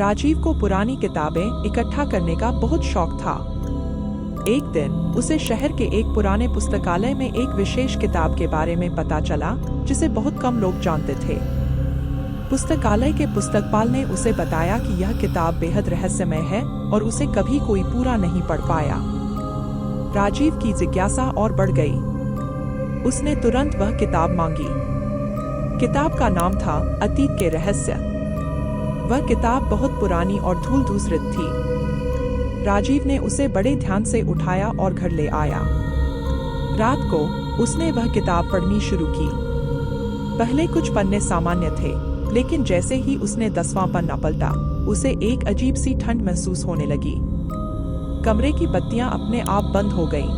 राजीव को पुरानी किताबें इकट्ठा करने का बहुत शौक था। एक दिन उसे शहर के एक पुराने पुस्तकालय में एक विशेष किताब के बारे में पता चला जिसे बहुत कम लोग जानते थे। पुस्तकालय के पुस्तकपाल ने उसे बताया कि यह किताब बेहद रहस्यमय है और उसे कभी कोई पूरा नहीं पढ़ पाया। राजीव की जिज्ञासा और बढ़ गई। उसने तुरंत वह किताब मांगी। किताब का नाम था अतीत के रहस्य। वह किताब बहुत पुरानी और धूल-धूसरित थी। राजीव ने उसे बड़े ध्यान से उठाया और घर ले आया। रात को उसने वह किताब पढ़नी शुरू की। पहले कुछ पन्ने सामान्य थे, लेकिन जैसे ही उसने 10वां पन्ना पलटा, उसे एक अजीब सी ठंड महसूस होने लगी। कमरे की बत्तियां अपने आप बंद हो गईं।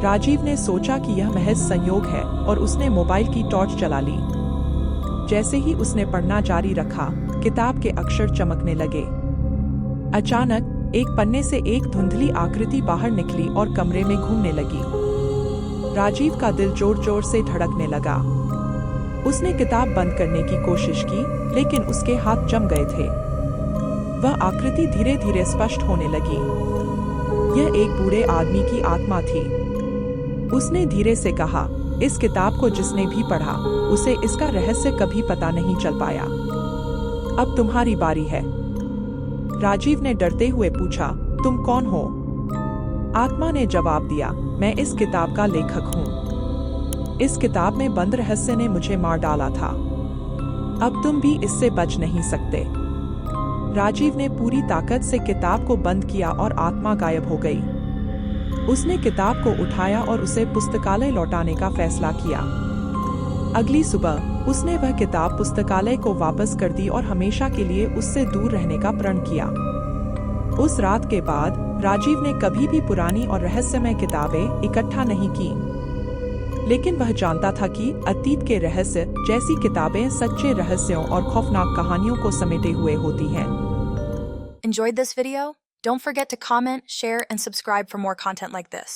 राजीव ने सोचा कि यह महज संयोग है और उसने मोबाइल की टॉर्च जला ली। जैसे ही उसने पढ़ना जारी रखा, किताब के अक्षर चमकने लगे। अचानक एक पन्ने से एक धुंधली आकृति बाहर निकली और कमरे में घूमने लगी। राजीव का दिल जोर-जोर से धड़कने लगा। उसने किताब बंद करने की कोशिश की, लेकिन उसके हाथ जम गए थे। वह आकृति धीरे-धीरे स्पष्ट होने लगी। यह एक बूढ़े आदमी की आत्मा थी। उसने धीरे से कहा, इस किताब को जिसने भी पढ़ा, उसे इसका रहस्य कभी पता नहीं चल पाया। अब तुम्हारी बारी है। राजीव ने डरते हुए पूछा, तुम कौन हो? आत्मा ने जवाब दिया, मैं इस किताब का लेखक हूँ। इस किताब में बंद रहस्य ने मुझे मार डाला था। अब तुम भी इससे बच नहीं सकते। राजीव ने पूरी ताकत से किताब को बंद किया और आत्मा गायब हो गई। उसने किताब को उठाया और उसे पुस्तकालय लौटाने का फैसला किया। अगली सुबह उसने वह किताब पुस्तकालय को वापस कर दी और हमेशा के लिए उससे दूर रहने का प्रण किया। उस रात के बाद राजीव ने कभी भी पुरानी और रहस्यमय किताबें इकट्ठा नहीं की। लेकिन वह जानता था कि अतीत के रहस्य जैसी किताबें सच्चे रहस्यों और खौफनाक कहानियों को समेटे हुए होती हैं। Enjoyed this video? Don't forget to comment, share, and subscribe for more content like this.